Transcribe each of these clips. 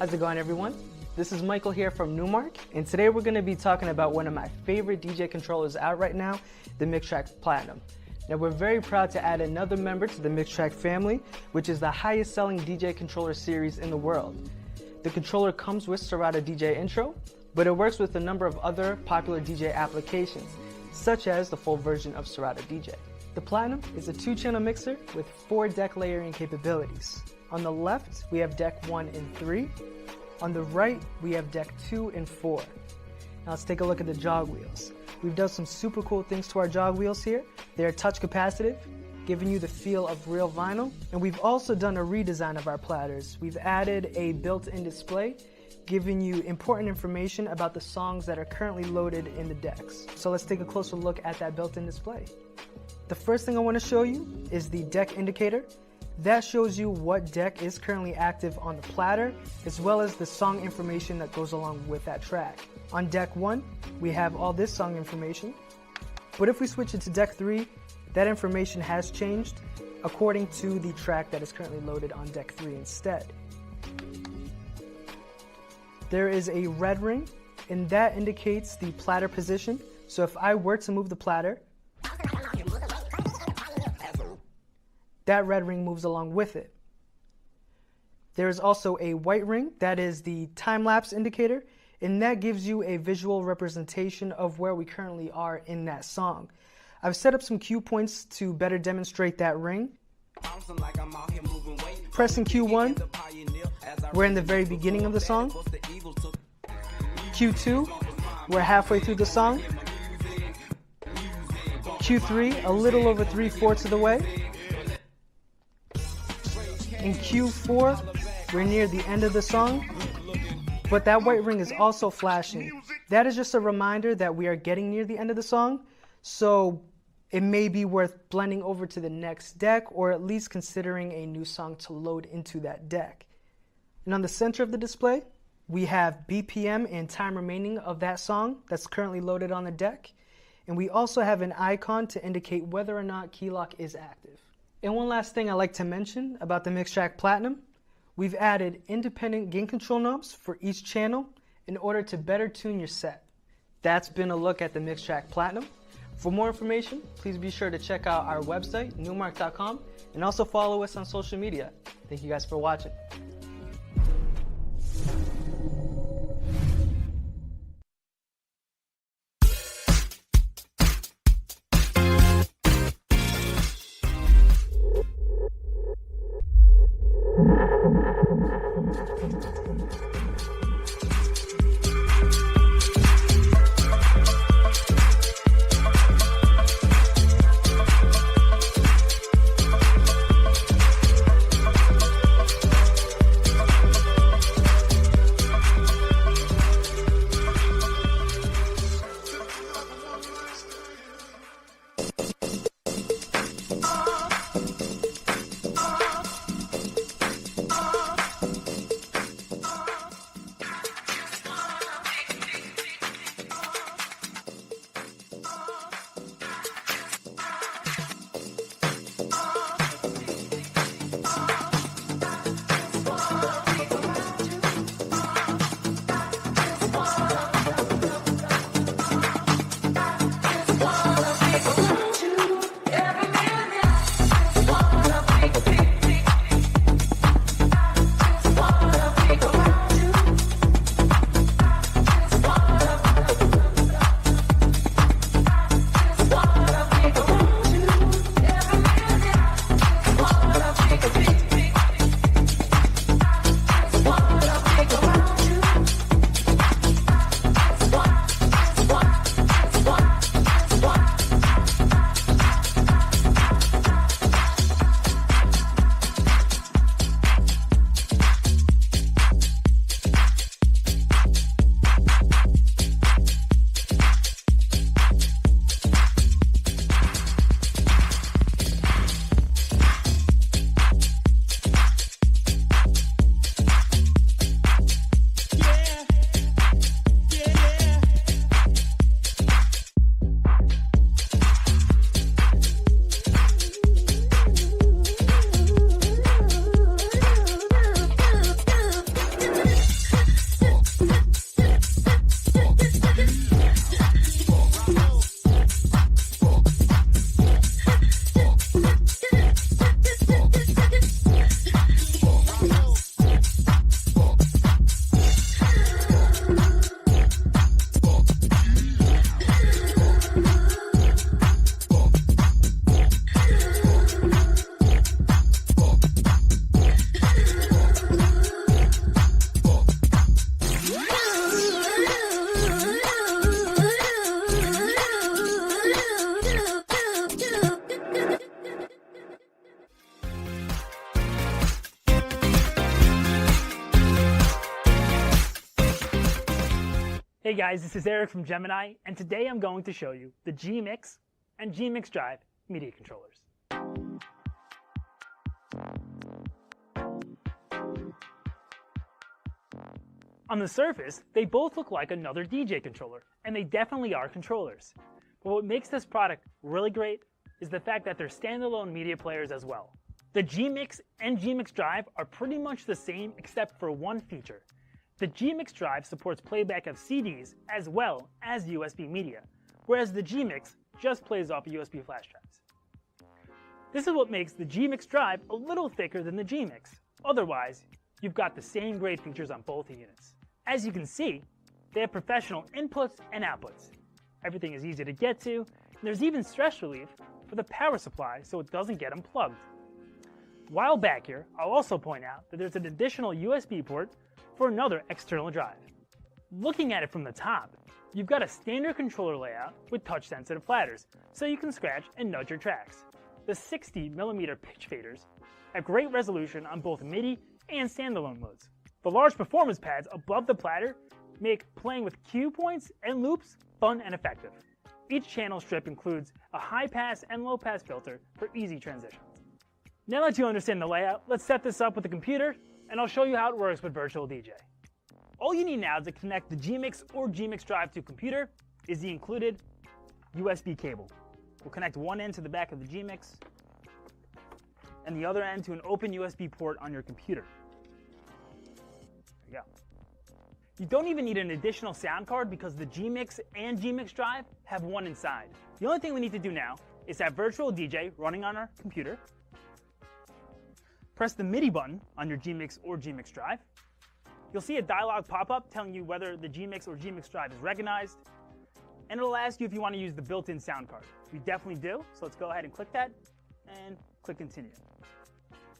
How's it going, everyone? This is Michael here from Numark, and today we're going to be talking about one of my favorite DJ controllers out right now, the Mixtrack Platinum. Now, we're very proud to add another member to the Mixtrack family, which is the highest selling DJ controller series in the world. The controller comes with Serato DJ Intro, but it works with a number of other popular DJ applications, such as the full version of Serato DJ. The Platinum is a 2-channel mixer with 4 deck layering capabilities. On the left, we have deck 1 and 3. On the right, we have deck 2 and 4. Now let's take a look at the jog wheels. We've done some super cool things to our jog wheels here. They are touch capacitive, giving you the feel of real vinyl. And we've also done a redesign of our platters. We've added a built-in display, giving you important information about the songs that are currently loaded in the decks. So let's take a closer look at that built-in display. The first thing I want to show you is the deck indicator. That shows you what deck is currently active on the platter, as well as the song information that goes along with that track. On deck 1, we have all this song information, but if we switch it to deck 3, that information has changed according to the track that is currently loaded on deck 3 instead. There is a red ring, and that indicates the platter position. So if I were to move the platter, that red ring moves along with it. There is also a white ring, that is the time-lapse indicator, and that gives you a visual representation of where we currently are in that song. I've set up some cue points to better demonstrate that ring. Pressing Q1, we're in the very beginning of the song. Q2, we're halfway through the song. Q3, a little over 3/4 of the way. In Q4, we're near the end of the song, but that white ring is also flashing. That is just a reminder that we are getting near the end of the song, so it may be worth blending over to the next deck, or at least considering a new song to load into that deck. And on the center of the display, we have BPM and time remaining of that song that's currently loaded on the deck, and we also have an icon to indicate whether or not Keylock is active. And one last thing I'd like to mention about the Mixtrack Platinum, we've added independent gain control knobs for each channel in order to better tune your set. That's been a look at the Mixtrack Platinum. For more information, please be sure to check out our website, numark.com, and also follow us on social media. Thank you guys for watching. Hey guys, this is Eric from Gemini, and today I'm going to show you the G-Mix and G-Mix Drive media controllers. On the surface, they both look like another DJ controller, and they definitely are controllers. But what makes this product really great is the fact that they're standalone media players as well. The G-Mix and G-Mix Drive are pretty much the same except for one feature. The G-Mix Drive supports playback of CDs as well as USB media, whereas the G-Mix just plays off USB flash drives. This is what makes the G-Mix Drive a little thicker than the G-Mix. Otherwise, you've got the same great features on both units. As you can see, they have professional inputs and outputs. Everything is easy to get to, and there's even stress relief for the power supply so it doesn't get unplugged. While back here, I'll also point out that there's an additional USB port for another external drive. Looking at it from the top, you've got a standard controller layout with touch-sensitive platters, so you can scratch and nudge your tracks. The 60mm pitch faders have great resolution on both MIDI and standalone modes. The large performance pads above the platter make playing with cue points and loops fun and effective. Each channel strip includes a high-pass and low-pass filter for easy transitions. Now that you understand the layout, let's set this up with the computer, and I'll show you how it works with Virtual DJ. All you need now to connect the G-Mix or G-Mix Drive to a computer is the included USB cable. We'll connect one end to the back of the G-Mix, and the other end to an open USB port on your computer. There you go. You don't even need an additional sound card because the G-Mix and G-Mix Drive have one inside. The only thing we need to do now is have Virtual DJ running on our computer. Press the MIDI button on your G-Mix or G-Mix Drive. You'll see a dialog pop up telling you whether the G-Mix or G-Mix Drive is recognized, and it'll ask you if you want to use the built-in sound card. We definitely do, so let's go ahead and click that, and click Continue.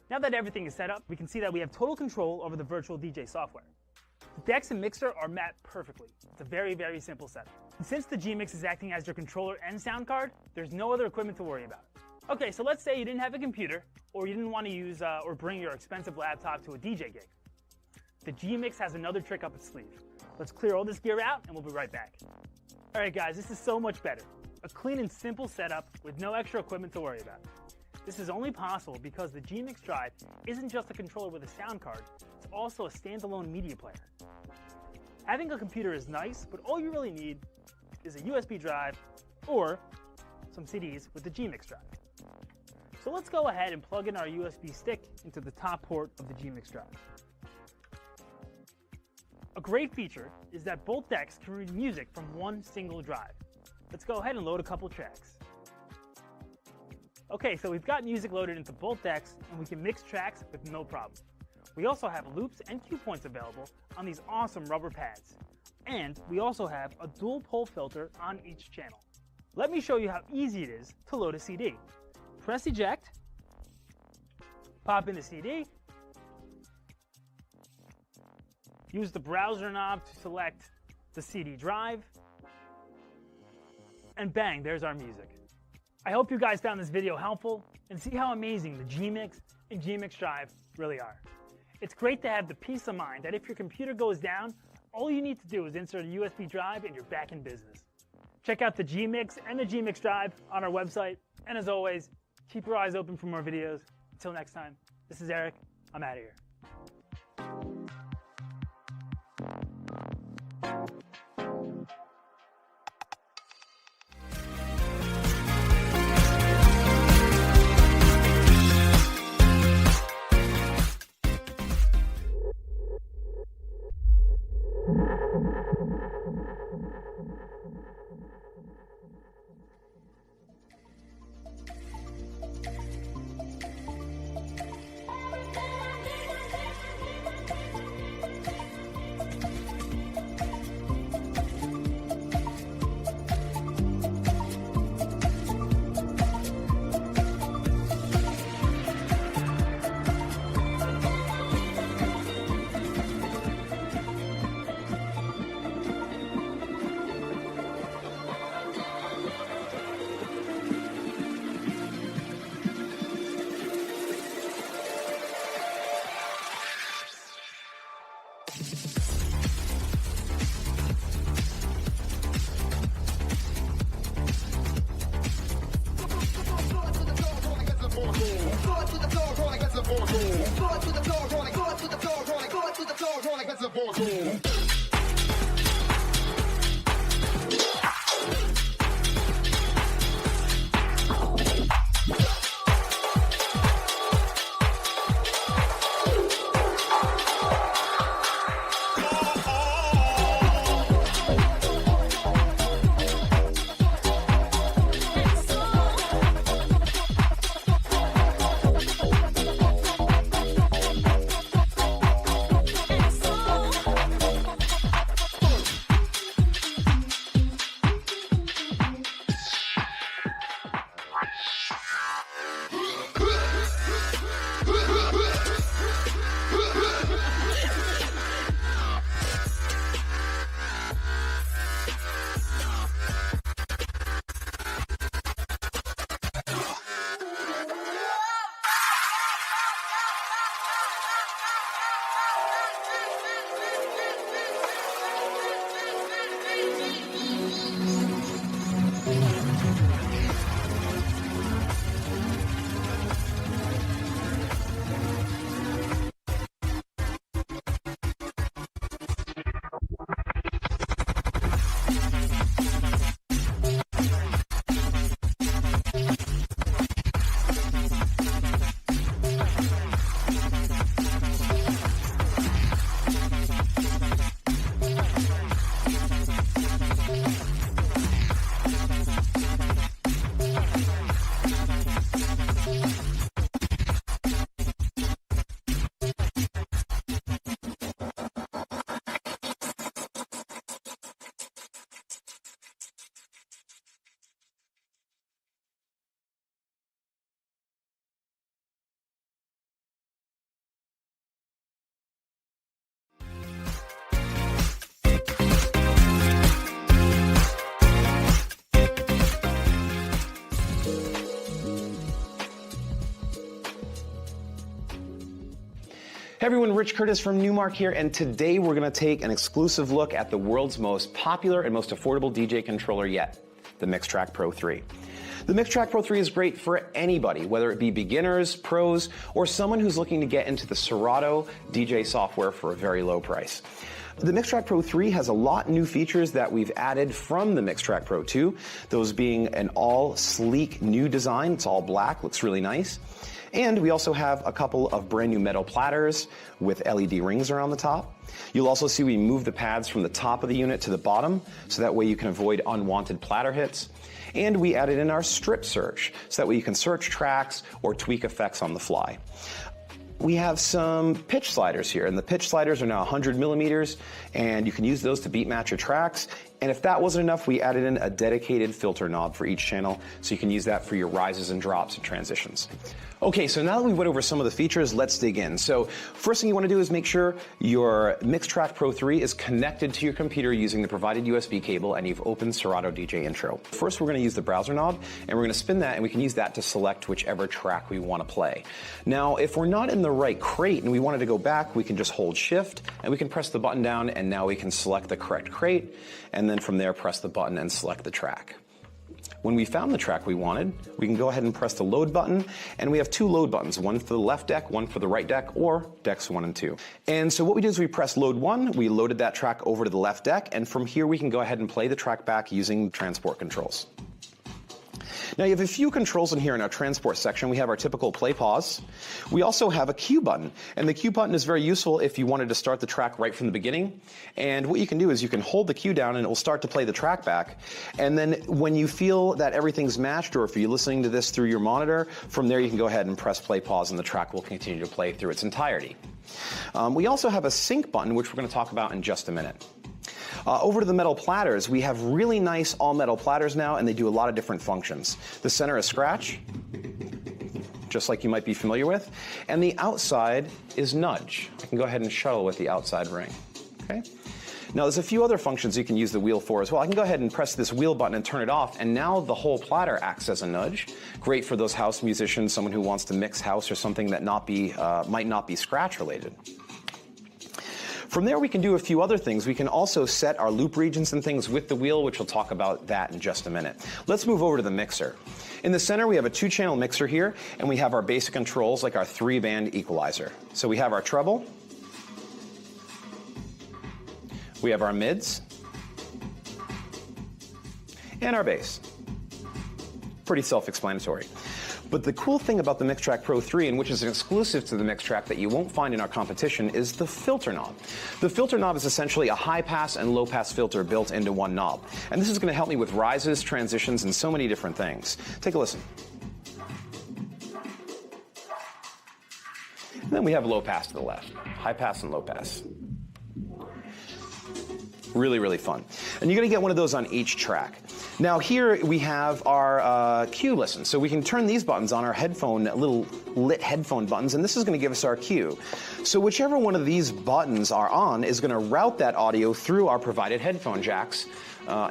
Now that everything is set up, we can see that we have total control over the Virtual DJ software. The decks and mixer are mapped perfectly. It's a very, very simple setup. And since the G-Mix is acting as your controller and sound card, there's no other equipment to worry about. Okay, so let's say you didn't have a computer, or you didn't want to use or bring your expensive laptop to a DJ gig. The G-Mix has another trick up its sleeve. Let's clear all this gear out, and we'll be right back. All right, guys, this is so much better. A clean and simple setup with no extra equipment to worry about. This is only possible because the G-Mix Drive isn't just a controller with a sound card, it's also a standalone media player. Having a computer is nice, but all you really need is a USB drive or some CDs with the G-Mix Drive. So let's go ahead and plug in our USB stick into the top port of the G-Mix Drive. A great feature is that both decks can read music from one single drive. Let's go ahead and load a couple tracks. Okay, so we've got music loaded into both decks, and we can mix tracks with no problem. We also have loops and cue points available on these awesome rubber pads. And we also have a dual pole filter on each channel. Let me show you how easy it is to load a CD. Press eject, pop in the CD, use the browser knob to select the CD drive, and bang, there's our music. I hope you guys found this video helpful and see how amazing the G-Mix and G-Mix Drive really are. It's great to have the peace of mind that if your computer goes down, all you need to do is insert a USB drive and you're back in business. Check out the G-Mix and the G-Mix Drive on our website, and as always, keep your eyes open for more videos. Until next time, this is Eric. I'm out of here. Hey everyone, Rich Curtis from Newmark here, and today we're going to take an exclusive look at the world's most popular and most affordable DJ controller yet, the Mixtrack Pro 3. The Mixtrack Pro 3 is great for anybody, whether it be beginners, pros, or someone who's looking to get into the Serato DJ software for a very low price. The Mixtrack Pro 3 has a lot new features that we've added from the Mixtrack Pro 2, those being an all sleek new design. It's all black, looks really nice. And we also have a couple of brand new metal platters with LED rings around the top. You'll also see we move the pads from the top of the unit to the bottom, so that way you can avoid unwanted platter hits. And we added in our strip search, so that way you can search tracks or tweak effects on the fly. We have some pitch sliders here, and the pitch sliders are now 100 millimeters, and you can use those to beat match your tracks. And if that wasn't enough, we added in a dedicated filter knob for each channel, so you can use that for your rises and drops and transitions. Okay, so now that we went over some of the features, let's dig in. So first thing you want to do is make sure your Mixtrack Pro 3 is connected to your computer using the provided USB cable, and you've opened Serato DJ Intro. First, we're going to use the browser knob, and we're going to spin that, and we can use that to select whichever track we want to play. Now, if we're not in the right crate and we wanted to go back, we can just hold Shift, and we can press the button down, and now we can select the correct crate, and then from there press the button and select the track. When we found the track we wanted, we can go ahead and press the load button, and we have two load buttons, one for the left deck, one for the right deck, or decks 1 and 2. And so what we do is we press load 1, we loaded that track over to the left deck, and from here we can go ahead and play the track back using transport controls. Now you have a few controls in here in our transport section. We have our typical play pause. We also have a cue button, and the cue button is very useful if you wanted to start the track right from the beginning. And what you can do is you can hold the cue down and it will start to play the track back. And then when you feel that everything's matched, or if you're listening to this through your monitor, from there you can go ahead and press play pause and the track will continue to play through its entirety. We also have a sync button, which we're going to talk about in just a minute. Over to the metal platters, we have really nice all metal platters now, and they do a lot of different functions. The center is scratch, just like you might be familiar with, and the outside is nudge. I can go ahead and shuttle with the outside ring. Okay. Now there's a few other functions you can use the wheel for as well. I can go ahead and press this wheel button and turn it off, and now the whole platter acts as a nudge. Great for those house musicians, someone who wants to mix house or something that might not be scratch related. From there we can do a few other things. We can also set our loop regions and things with the wheel, which we'll talk about that in just a minute. Let's move over to the mixer. In the center we have a 2-channel mixer here, and we have our basic controls like our 3-band equalizer. So we have our treble, We have our mids and our bass. Pretty self-explanatory. But the cool thing about the MixTrack Pro 3, and which is exclusive to the MixTrack that you won't find in our competition, is the filter knob. The filter knob is essentially a high-pass and low-pass filter built into one knob. And this is going to help me with rises, transitions, and so many different things. Take a listen. And then we have low pass to the left. High pass and low pass. Really, really fun. And you're going to get one of those on each track. Now here we have our cue listen. So we can turn these buttons on our headphone, little lit headphone buttons, and this is going to give us our cue. So whichever one of these buttons are on is going to route that audio through our provided headphone jacks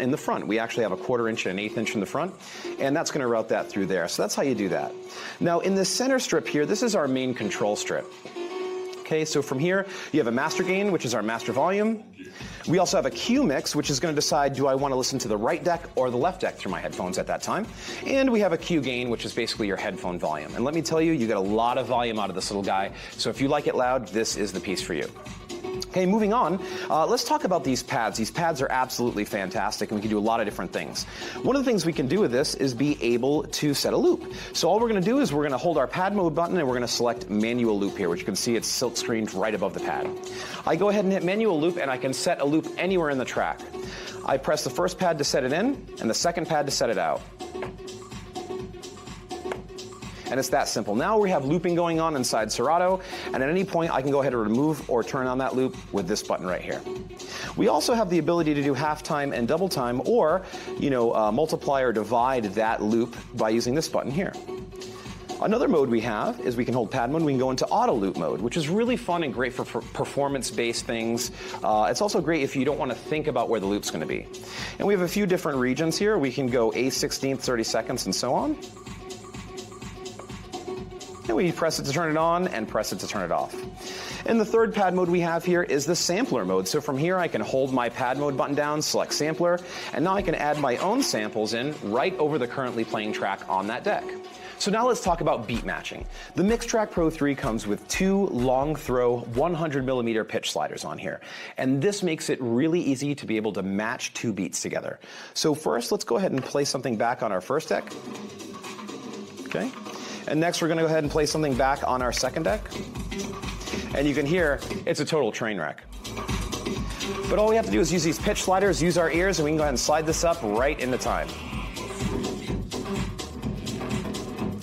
in the front. We actually have a 1/4 inch and an 1/8 inch in the front, and that's going to route that through there. So that's how you do that. Now in the center strip here, this is our main control strip. Okay, so from here, you have a master gain, which is our master volume. We also have a cue mix, which is going to decide, do I want to listen to the right deck or the left deck through my headphones at that time? And we have a cue gain, which is basically your headphone volume. And let me tell you, you get a lot of volume out of this little guy. So if you like it loud, this is the piece for you. Okay, moving on, let's talk about these pads. These pads are absolutely fantastic, and we can do a lot of different things. One of the things we can do with this is be able to set a loop. So all we're going to do is we're going to hold our pad mode button, and we're going to select manual loop here, which you can see it's silk screened right above the pad. I go ahead and hit manual loop, and I can set a loop anywhere in the track. I press the first pad to set it in, and the second pad to set it out. And it's that simple. Now we have looping going on inside Serato, and at any point I can go ahead and remove or turn on that loop with this button right here. We also have the ability to do halftime and double time, or multiply or divide that loop by using this button here. Another mode we have is we can hold pad mode, we can go into auto loop mode, which is really fun and great for performance-based things. It's also great if you don't want to think about where the loop's going to be. And we have a few different regions here. We can go 1/16, 30 seconds, and so on. And we press it to turn it on and press it to turn it off. And the third pad mode we have here is the sampler mode. So from here I can hold my pad mode button down, select sampler, and now I can add my own samples in right over the currently playing track on that deck. So now let's talk about beat matching. The MixTrack Pro 3 comes with 2 long throw 100mm pitch sliders on here. And this makes it really easy to be able to match 2 beats together. So first, let's go ahead and play something back on our first deck. Okay. And next we're going to go ahead and play something back on our second deck. And you can hear it's a total train wreck. But all we have to do is use these pitch sliders, use our ears, and we can go ahead and slide this up right into time.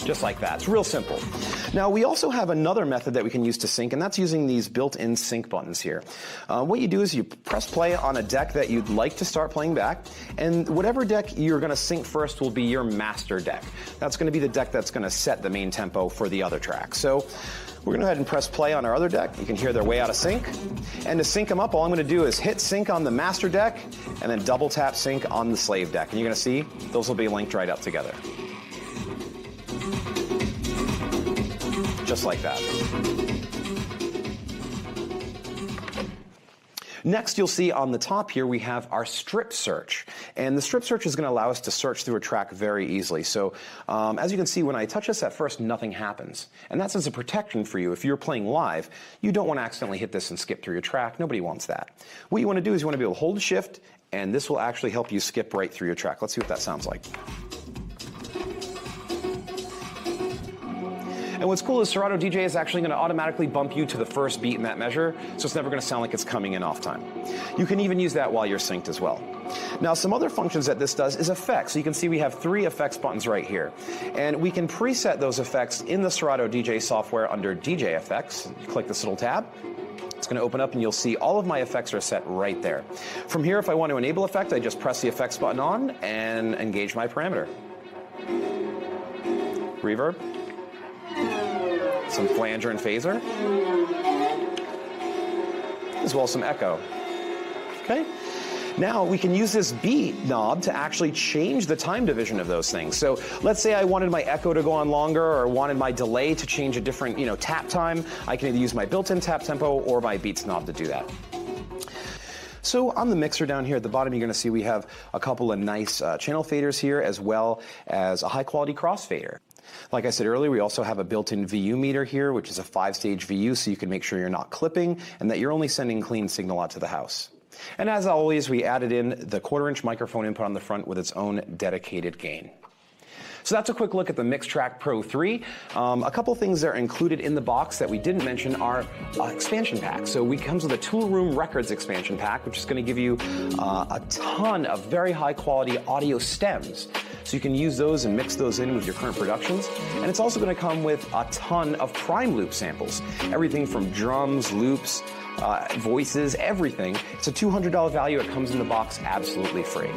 Just like that. It's real simple. Now we also have another method that we can use to sync, and that's using these built-in sync buttons here. What you do is you press play on a deck that you'd like to start playing back, and whatever deck you're going to sync first will be your master deck. That's going to be the deck that's going to set the main tempo for the other track. So we're going to go ahead and press play on our other deck. You can hear they're way out of sync. And to sync them up, all I'm going to do is hit sync on the master deck and then double tap sync on the slave deck. And you're going to see those will be linked right up together. Just like that. Next, you'll see on the top here we have our strip search. And the strip search is going to allow us to search through a track very easily. So as you can see, when I touch this at first, nothing happens. And that's as a protection for you. If you're playing live, you don't want to accidentally hit this and skip through your track. Nobody wants that. What you want to do is you want to be able to hold shift, and this will actually help you skip right through your track. Let's see what that sounds like. And what's cool is Serato DJ is actually going to automatically bump you to the first beat in that measure, so it's never going to sound like it's coming in off time. You can even use that while you're synced as well. Now, some other functions that this does is effects. So you can see we have 3 effects buttons right here. And we can preset those effects in the Serato DJ software under DJ Effects. You click this little tab. It's going to open up and you'll see all of my effects are set right there. From here, if I want to enable effect, I just press the effects button on and engage my parameter. Reverb. Some flanger and phaser, as well as some echo. Okay? Now we can use this beat knob to actually change the time division of those things. So let's say I wanted my echo to go on longer, or wanted my delay to change a different, tap time. I can either use my built-in tap tempo or my beats knob to do that. So on the mixer down here at the bottom, you're going to see we have a couple of nice channel faders here, as well as a high-quality crossfader. Like I said earlier, we also have a built-in VU meter here, which is a 5-stage VU, so you can make sure you're not clipping and that you're only sending clean signal out to the house. And as always, we added in the 1/4-inch microphone input on the front with its own dedicated gain. So that's a quick look at the MixTrack Pro 3. A couple things that are included in the box that we didn't mention are expansion packs. So it comes with a Tool Room Records expansion pack, which is going to give you a ton of very high quality audio stems. So you can use those and mix those in with your current productions. And it's also going to come with a ton of prime loop samples. Everything from drums, loops, voices, everything. It's a $200 value. It comes in the box absolutely free.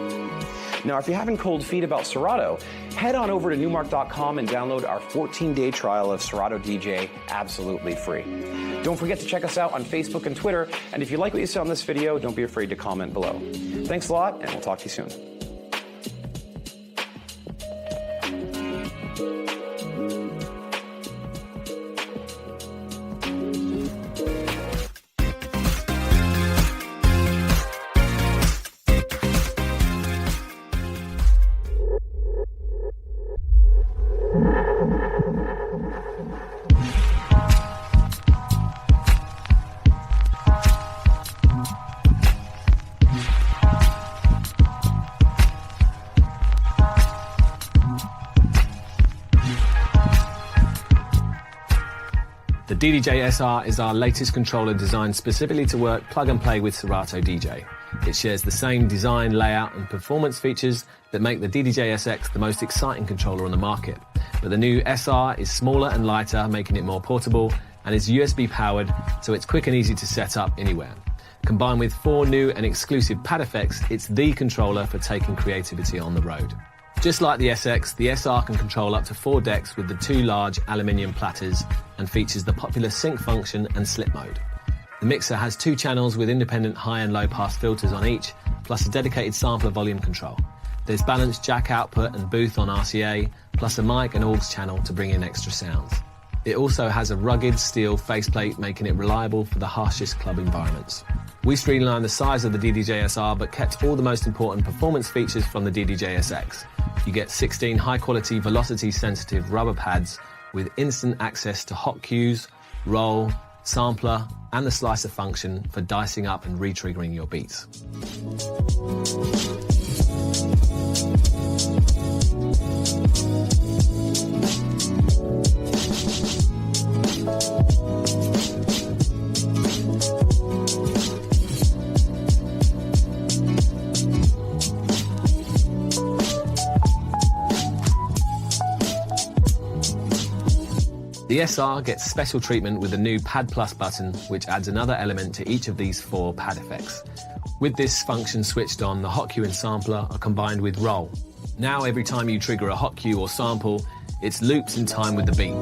Now, if you're having cold feet about Serato, head on over to Numark.com and download our 14-day trial of Serato DJ absolutely free. Don't forget to check us out on Facebook and Twitter, and if you like what you saw in this video, don't be afraid to comment below. Thanks a lot, and we'll talk to you soon. The DDJ SR is our latest controller designed specifically to work plug and play with Serato DJ. It shares the same design, layout and performance features that make the DDJ SX the most exciting controller on the market. But the new SR is smaller and lighter, making it more portable, and is USB powered, so it's quick and easy to set up anywhere. Combined with 4 new and exclusive pad effects, it's the controller for taking creativity on the road. Just like the SX, the SR can control up to 4 decks with the 2 large aluminium platters and features the popular sync function and slip mode. The mixer has 2 channels with independent high and low pass filters on each, plus a dedicated sampler volume control. There's balanced jack output and booth on RCA, plus a mic and aux channel to bring in extra sounds. It also has a rugged steel faceplate, making it reliable for the harshest club environments. We streamlined the size of the DDJ SR but kept all the most important performance features from the DDJ SX. You get 16 high-quality velocity-sensitive rubber pads with instant access to hot cues, roll, sampler, and the slicer function for dicing up and re-triggering your beats. The SR gets special treatment with the new Pad Plus button, which adds another element to each of these 4 pad effects. With this function switched on, the hot cue and sampler are combined with roll. Now every time you trigger a hot cue or sample, it's loops in time with the beat.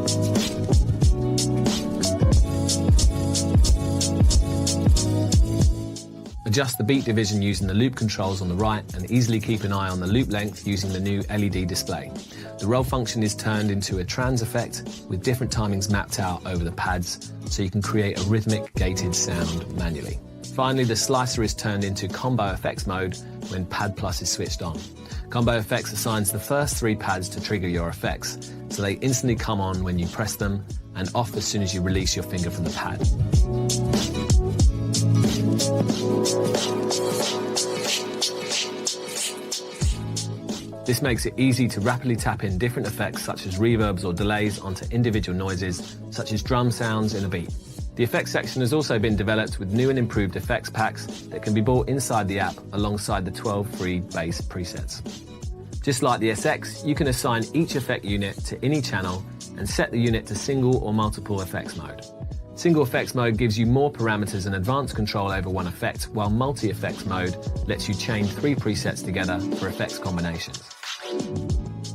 Adjust the beat division using the loop controls on the right and easily keep an eye on the loop length using the new LED display. The roll function is turned into a trans effect with different timings mapped out over the pads so you can create a rhythmic gated sound manually. Finally, the slicer is turned into combo effects mode when Pad Plus is switched on. Combo effects assigns the first 3 pads to trigger your effects, so they instantly come on when you press them and off as soon as you release your finger from the pad. This makes it easy to rapidly tap in different effects such as reverbs or delays onto individual noises, such as drum sounds in a beat. The effects section has also been developed with new and improved effects packs that can be bought inside the app alongside the 12 free bass presets. Just like the SX, you can assign each effect unit to any channel and set the unit to single or multiple effects mode. Single effects mode gives you more parameters and advanced control over one effect, while multi-effects mode lets you chain 3 presets together for effects combinations.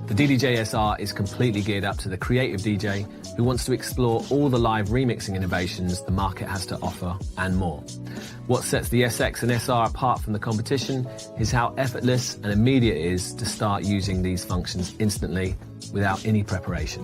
The DDJ SR is completely geared up to the creative DJ who wants to explore all the live remixing innovations the market has to offer and more. What sets the SX and SR apart from the competition is how effortless and immediate it is to start using these functions instantly without any preparation.